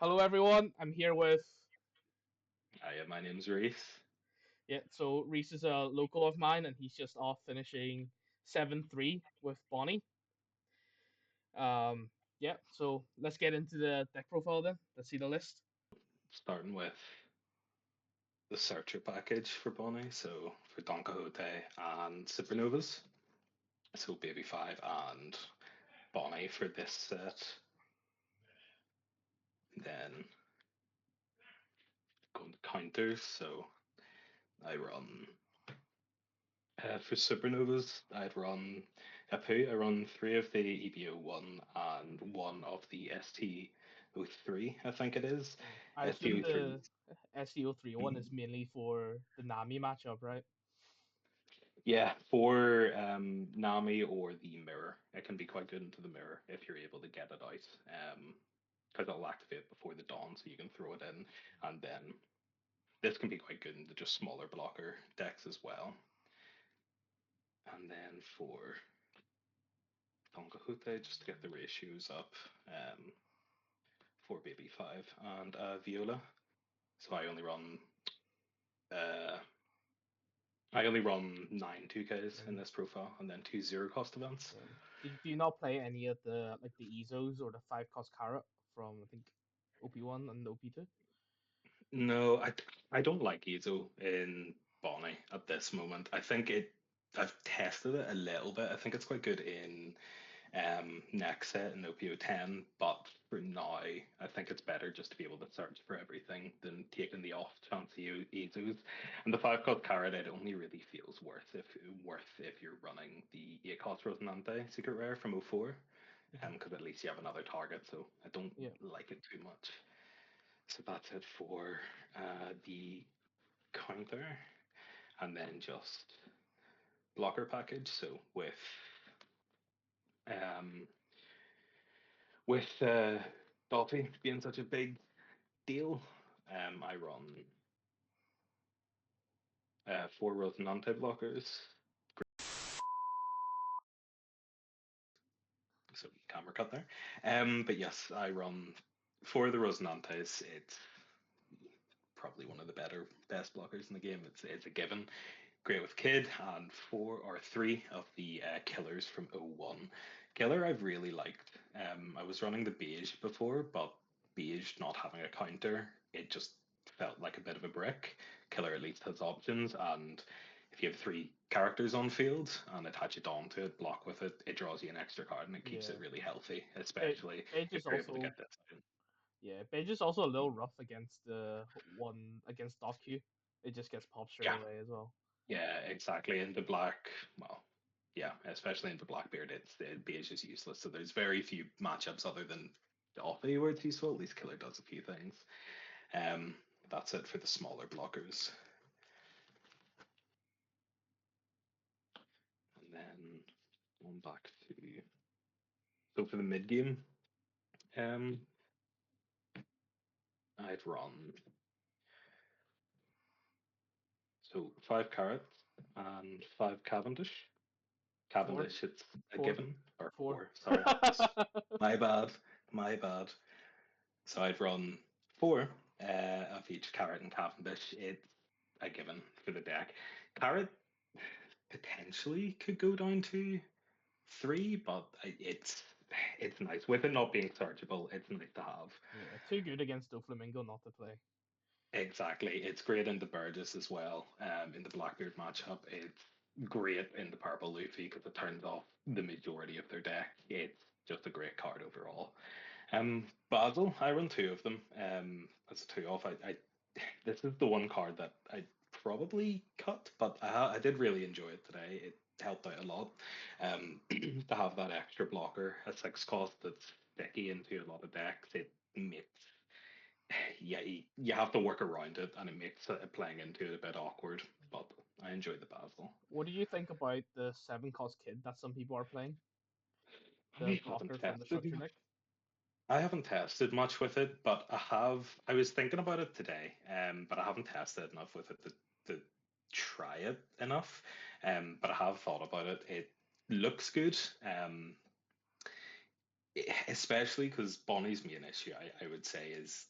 Hello everyone, I'm here with Hi, my name's Reese. yeah, so Reese is a local of mine and he's just off finishing 7-3 with Bonney. Yeah, so let's get into the deck profile then. Let's see the list. Starting with the Searcher package for Bonney, so for Donquixote and Supernovas, so Baby 5 and Bonney for this set. Then going to counters, so I run for Supernovas, I'd run Apoo. I run three of the EB01 and one of the ST03, I think it is. I assume ST03. the SEO3 one is mainly for the Nami matchup, right? Yeah, for Nami or the mirror, it can be quite good into the mirror if you're able to get it out. Because it'll activate before the dawn, so you can throw it in, and then this can be quite good into just smaller blocker decks as well. And then for Donquixote, just to get the ratios up, for Baby 5 and Viola. So uh, I only run 9 2Ks in this profile, and then two zero cost events. Yeah. Do you not play any of the like the Ezos or the 5 cost Carrot from I think OP1 and OP2? No, I don't like Ezo in Bonnie at this moment. I've tested it a little bit. I think it's quite good in next set in OP10, but for now, I think it's better just to be able to search for everything than taking the off chance Ezos. And the 5 cost carrot, it only really feels worth if you're running the 8 cost Rosinante secret rare from O4, Mhm. because at least you have another target. So I don't Yeah. like it too much. So that's it for the counter, and then just blocker package. So um, with Dolphy being such a big deal, I run four Rosinante blockers. So camera cut there. But yes, I run four of the Rosinantes. It's probably one of the best blockers in the game. It's a given. Great with Kid, and four or three of the killers from O1. Killer I've really liked. I was running the beige before, but beige not having a counter, it just felt like a bit of a brick. Killer at least has options, and if you have three characters on field and attach a Dawn to it, block with it, it draws you an extra card and it keeps it Yeah. really healthy, especially Beige if is you're able to also get this out. Yeah, Beige is also a little rough against the one against Docu. It just gets popped straight Yeah, away as well. yeah, exactly. In the black, well, yeah, especially in the Blackbeard, beige is useless. So there's very few matchups other than the Offie where it's useful. At least Killer does a few things. That's it for the smaller blockers. And then on back to so for the mid game, um, I'd run so 5 Carrot and 5 Cavendish. Four, Cavendish, it's a four, given or four. four. Sorry, my bad, my bad. So I'd run four of each Carrot and Cavendish. It's a given for the deck. Carrot potentially could go down to three, but it's nice with it not being searchable. It's nice to have. Yeah, too good against Doflamingo not to play. Exactly, it's great in the Burgess as well. In the Blackbeard matchup, it's great in the Purple Luffy because it turns off the majority of their deck. It's just a great card overall. Basil, I run two of them. As a two off, this is the one card that I probably cut, but I did really enjoy it today. It helped out a lot. To have that extra blocker at 6 cost that's sticky into a lot of decks, it makes yeah you have to work around it, and it makes playing into it a bit awkward. But I enjoy the Basil. What do you think about the 7 cost kid that some people are playing? The I haven't blocker from the tested. structure deck? I haven't tested much with it, but I have. I was thinking about it today, but I haven't tested enough with it to try it enough. But I have thought about it. It looks good. Especially because Bonney's main issue, I would say, is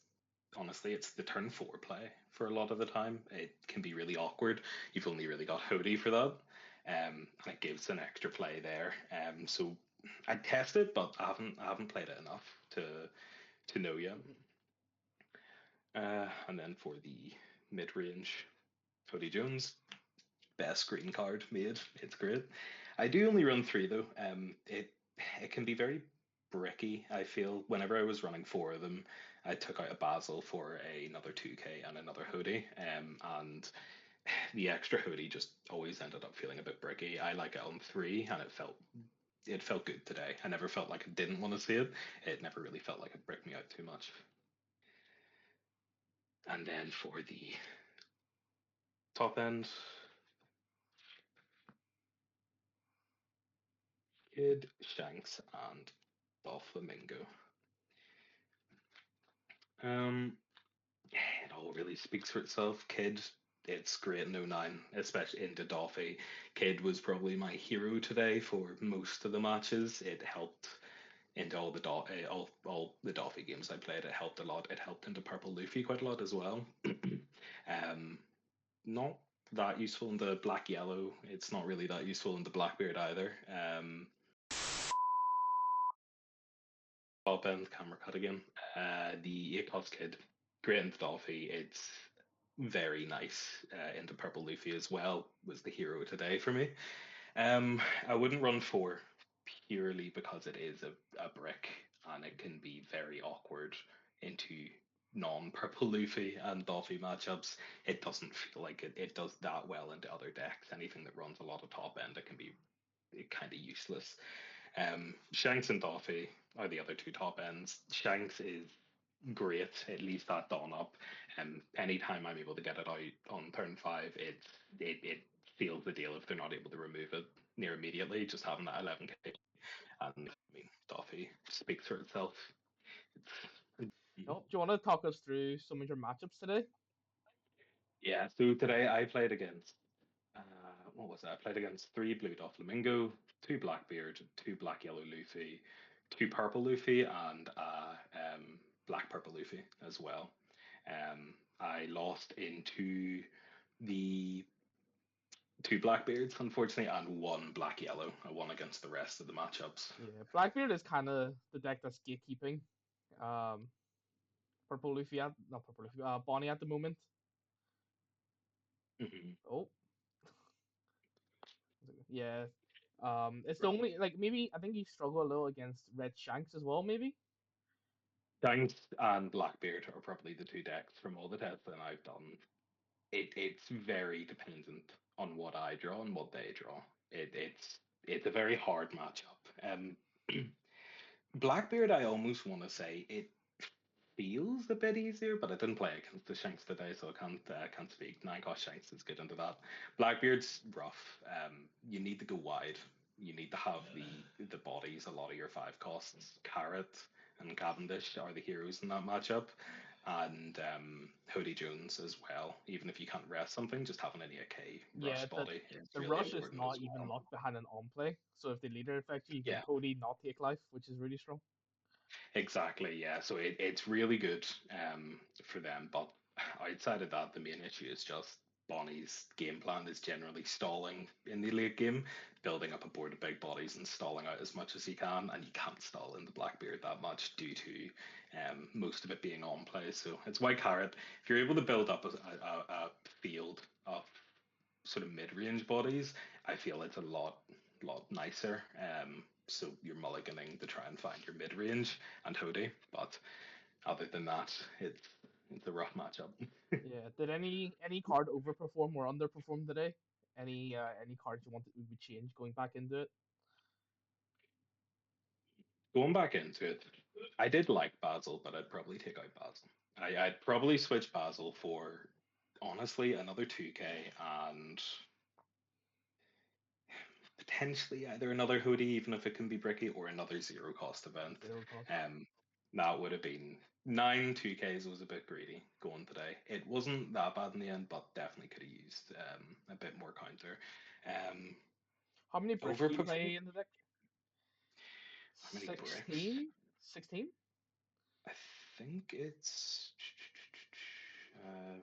honestly, it's the turn four play for a lot of the time. It can be really awkward. You've only really got Hody for that. And it gives an extra play there. So I test it, but I haven't played it enough to know yet. And then for the mid range, Hody Jones, best green card made. It's great. I do only run three though. It can be very bricky. I feel whenever I was running four of them, I took out a Basil for another 2K and another Hody. And the extra Hody just always ended up feeling a bit bricky. I like it on three, and it felt good today. I never felt like I didn't want to see it. It never really felt like it bricked me out too much. And then for the top end, Kid, Shanks, and Doflamingo. It all really speaks for itself. Kid, it's great in '09, especially into Doffy. Kid was probably my hero today for most of the matches. It helped into all the Doffy games I played. It helped a lot. It helped into Purple Luffy quite a lot as well. um, Not that useful in the Black Yellow. It's not really that useful in the Blackbeard either. Top end camera cut again. The Ecos Kid, great into Dolphy. It's very nice into Purple Luffy as well. Was the hero today for me. I wouldn't run four purely because it is a brick and it can be very awkward into non-Purple Luffy and Dolphy matchups. It doesn't feel like it does that well into other decks. Anything that runs a lot of top end, it can be kind of useless. Shanks and Doffy are the other two top ends. Shanks is great, at least that dawn up. Anytime I'm able to get it out on turn five, it seals the deal if they're not able to remove it near immediately. Just having that 11k, and I mean, Doffy speaks for itself. Oh, do you want to talk us through some of your matchups today? Yeah, so today I played against what was that? I played against three blue Doflamingo, two Blackbeard, two black yellow Luffy, two purple Luffy, and black purple Luffy as well. I lost into the two Blackbeards, unfortunately, and one black yellow. I won against the rest of the matchups. Yeah, Blackbeard is kind of the deck that's gatekeeping. Um, Purple Luffy at not Purple Luffy, Bonney at the moment. Mhm. Oh, yeah. It's the Right. only like maybe I think you struggle a little against Red Shanks as well, maybe. Shanks and Blackbeard are probably the two decks from all the tests that I've done. It's very dependent on what I draw and what they draw. It's a very hard matchup. Blackbeard, I almost want to say it feels a bit easier, but I didn't play against the Shanks today, so I can't speak. Nine cost Shanks is good into that. Blackbeard's rough. You need to go wide. You need to have the bodies. A lot of your five costs. Carrot and Cavendish are the heroes in that matchup, and Hody Jones as well. Even if you can't rest something, just having an 8K Yeah, rush body is the really rush is important not as even well. locked behind an on play. So if they leader affect you, you can Yeah. totally not take life, which is really strong. Exactly, yeah. So it's really good for them. But outside of that, the main issue is just Bonnie's game plan is generally stalling in the late game, building up a board of big bodies and stalling out as much as he can. And you can't stall in the Blackbeard that much due to most of it being on play. So it's why Carrot, if you're able to build up a field of sort of mid-range bodies, I feel it's a lot nicer. So you're mulliganing to try and find your mid-range and Hody, but other than that, it's a rough matchup. Yeah. Did any card overperform or underperform today? Any cards you wanted we would change going back into it? Going back into it, I did like Basil, but I'd probably take out Basil. I'd probably switch Basil for honestly another 2K and potentially either another hoodie, even if it can be bricky, or another zero cost event. Zero cost. Um, that would have been nine 2Ks was a bit greedy going today. It wasn't that bad in the end, but definitely could have used a bit more counter. Um, How many bricks do you Overperform. play in the deck? How many bricks? 16? 16? I think it's uh,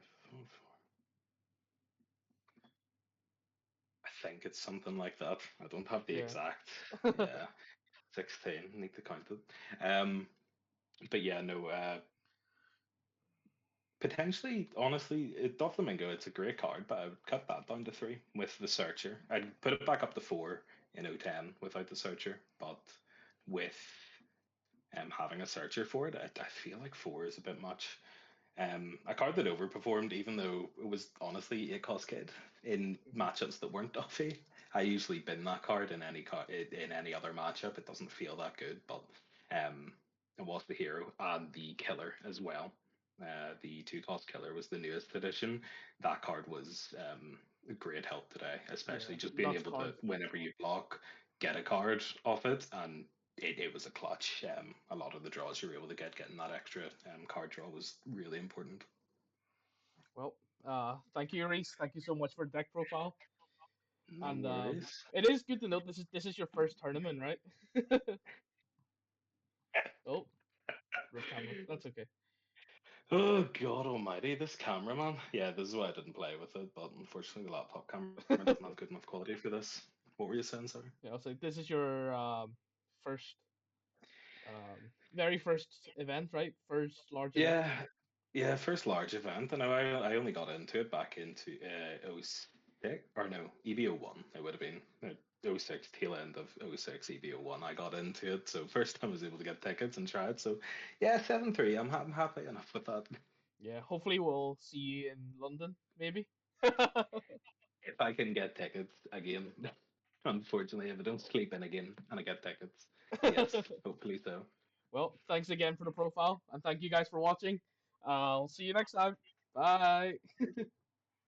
I think it's something like that. I don't have the Yeah. exact. Yeah, 16. Need to count it. Um, but yeah, no. Potentially, honestly, Doflamingo, it's a great card, but I would cut that down to 3 with the Searcher. I'd put it back up to 4 in O10 without the Searcher, but with having a Searcher for it, I feel like 4 is a bit much. A card that overperformed, even though it was honestly a cost kid in Mhm. matchups that weren't Duffy. I usually bin that card in in any other matchup. It doesn't feel that good, but it was the hero and the killer as well. The 2 cost killer was the newest edition. That card was a great help today, especially Yeah. just being That's able to, card. whenever you block, get a card off it, and it was a clutch. A lot of the draws you were able to getting that extra card draw was really important. Well, thank you, Reese. Thank you so much for deck profile. No And worries. it is good to note this is your first tournament, right? Oh, rough camera. That's okay. Oh God Almighty, this camera, man. Yeah, this is why I didn't play with it. But unfortunately, the laptop camera doesn't have good enough quality for this. What were you saying, sorry? Yeah, I'll say this is your first, very first event, right? First large event. Yeah, yeah, first large event, and I only got into it back into '06 or no EB01. It would have been '06 tail end of '06 EB01. I got into it, so first time I was able to get tickets and try it. So yeah, 7-3. I'm happy enough with that. Yeah, hopefully we'll see you in London, maybe. If I can get tickets again, unfortunately, if I don't sleep in again and I get tickets, yes, hopefully so. Well, thanks again for the profile, and thank you guys for watching. I'll see you next time. Bye.